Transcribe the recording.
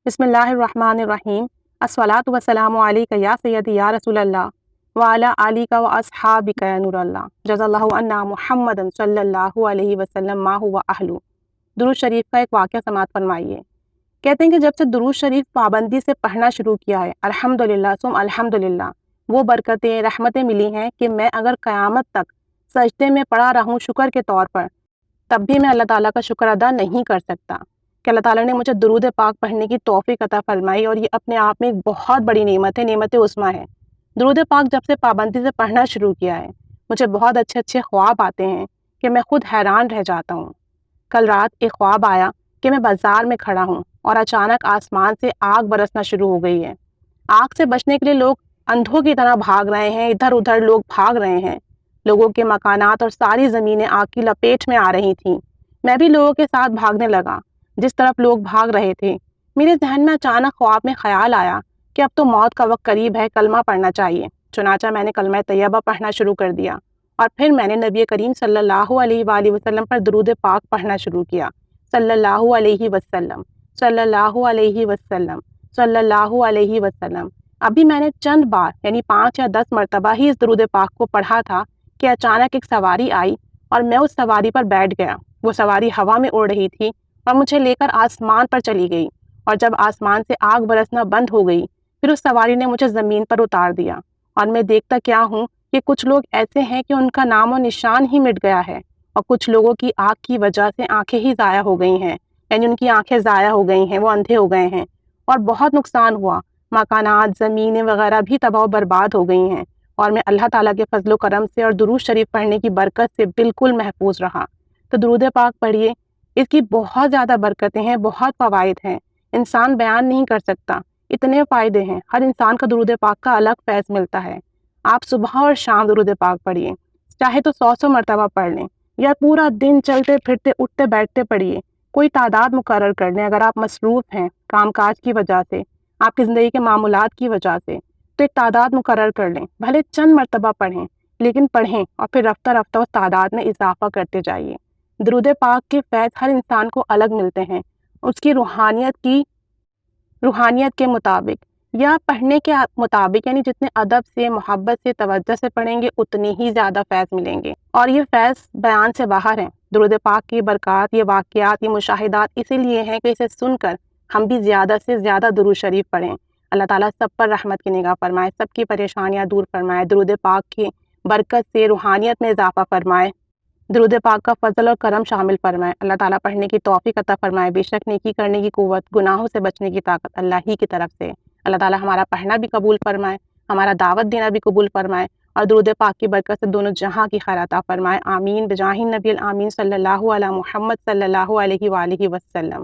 بسم اللہ الرحمن الرحیم الصلاۃ والسلام علیک یا سیدی یا رسول اللہ وعلی آلک و اصحابک یا نور اللہ جزا اللہ عنا محمد صلی اللہ علیہ وسلم ما هو اہلہ۔ درود شریف کا ایک واقعہ سماعت فرمائیے۔ کہتے ہیں کہ جب سے درود شریف پابندی سے پڑھنا شروع کیا ہے، الحمدللہ ثم الحمدللہ، وہ برکتیں رحمتیں ملی ہیں کہ میں اگر قیامت تک سجدے میں پڑا رہوں شکر کے طور پر، تب بھی میں اللہ تعالیٰ کا شکر ادا نہیں کر سکتا کہ اللہ تعالیٰ نے مجھے درود پاک پڑھنے کی توفیق عطا فرمائی، اور یہ اپنے آپ میں ایک بہت بڑی نعمت ہے، نعمت عظمیٰ ہے۔ درود پاک جب سے پابندی سے پڑھنا شروع کیا ہے، مجھے بہت اچھے اچھے خواب آتے ہیں کہ میں خود حیران رہ جاتا ہوں۔ کل رات ایک خواب آیا کہ میں بازار میں کھڑا ہوں اور اچانک آسمان سے آگ برسنا شروع ہو گئی ہے۔ آگ سے بچنے کے لیے لوگ اندھوں کی طرح بھاگ رہے ہیں، ادھر ادھر لوگ بھاگ رہے ہیں، لوگوں کے مکانات اور ساری زمینیں آگ کی لپیٹ میں آ رہی تھیں۔ میں بھی لوگوں کے ساتھ بھاگنے لگا جس طرف لوگ بھاگ رہے تھے۔ میرے ذہن میں اچانک خواب میں خیال آیا کہ اب تو موت کا وقت قریب ہے، کلمہ پڑھنا چاہیے۔ چنانچہ میں نے کلمہ طیبہ پڑھنا شروع کر دیا، اور پھر میں نے نبی کریم صلی اللہ علیہ وآلہ وسلم پر درود پاک پڑھنا شروع کیا، صلی اللہ علیہ وسلم، صلی اللہ علیہ وسلم، صلی اللہ علیہ وسلم۔ ابھی میں نے چند بار یعنی 5 یا 10 مرتبہ ہی اس درود پاک کو پڑھا تھا کہ اچانک ایک سواری آئی اور میں اس سواری پر بیٹھ گیا۔ وہ سواری ہوا میں اڑ رہی تھی اور مجھے لے کر آسمان پر چلی گئی، اور جب آسمان سے آگ برسنا بند ہو گئی، پھر اس سواری نے مجھے زمین پر اتار دیا، اور میں دیکھتا کیا ہوں کہ کچھ لوگ ایسے ہیں کہ ان کا نام و نشان ہی مٹ گیا ہے، اور کچھ لوگوں کی آگ کی وجہ سے آنکھیں ہی ضائع ہو گئی ہیں، یعنی ان کی آنکھیں ضائع ہو گئی ہیں، وہ اندھے ہو گئے ہیں، اور بہت نقصان ہوا، مکانات، زمینیں وغیرہ بھی تباہ و برباد ہو گئی ہیں، اور میں اللہ تعالیٰ کے فضل و کرم سے اور درود شریف پڑھنے کی برکت سے بالکل محفوظ رہا۔ تو درود پاک پڑھیے، اس کی بہت زیادہ برکتیں ہیں، بہت فوائد ہیں، انسان بیان نہیں کر سکتا، اتنے فائدے ہیں۔ ہر انسان کا درود پاک کا الگ فیض ملتا ہے۔ آپ صبح اور شام درود پاک پڑھیے، چاہے تو 100 مرتبہ پڑھ لیں، یا پورا دن چلتے پھرتے اٹھتے بیٹھتے پڑھیے، کوئی تعداد مقرر کر لیں۔ اگر آپ مصروف ہیں کام کاج کی وجہ سے، آپ کی زندگی کے معمولات کی وجہ سے، تو ایک تعداد مقرر کر لیں، بھلے چند مرتبہ پڑھیں لیکن پڑھیں، اور پھر رفتہ رفتہ اس تعداد میں اضافہ کرتے جائیے۔ درود پاک کے فیض ہر انسان کو الگ ملتے ہیں، اس کی روحانیت کے مطابق یا پڑھنے کے مطابق، یعنی جتنے ادب سے، محبت سے، توجہ سے پڑھیں گے اتنے ہی زیادہ فیض ملیں گے، اور یہ فیض بیان سے باہر ہیں۔ درود پاک کی برکات، یہ واقعات، یہ مشاہدات اسی لیے ہیں کہ اسے سن کر ہم بھی زیادہ سے زیادہ درود شریف پڑھیں۔ اللہ تعالیٰ سب پر رحمت کی نگاہ فرمائے، سب کی پریشانیاں دور فرمائے، درود پاک کی برکت سے روحانیت میں اضافہ فرمائے، درود پاک کا فضل اور کرم شامل فرمائے۔ اللہ تعالیٰ پڑھنے کی توفیق عطا فرمائے۔ بے شک نیکی کرنے کی قوت، گناہوں سے بچنے کی طاقت اللہ ہی کی طرف سے۔ اللہ تعالیٰ ہمارا پڑھنا بھی قبول فرمائے، ہمارا دعوت دینا بھی قبول فرمائے، اور درود پاک کی برکت سے دونوں جہاں کی خیر عطا فرمائے۔ آمین بجاہ النبی الامین صلی اللہ علی محمد صلی اللہ علیہ وآلہ وسلم۔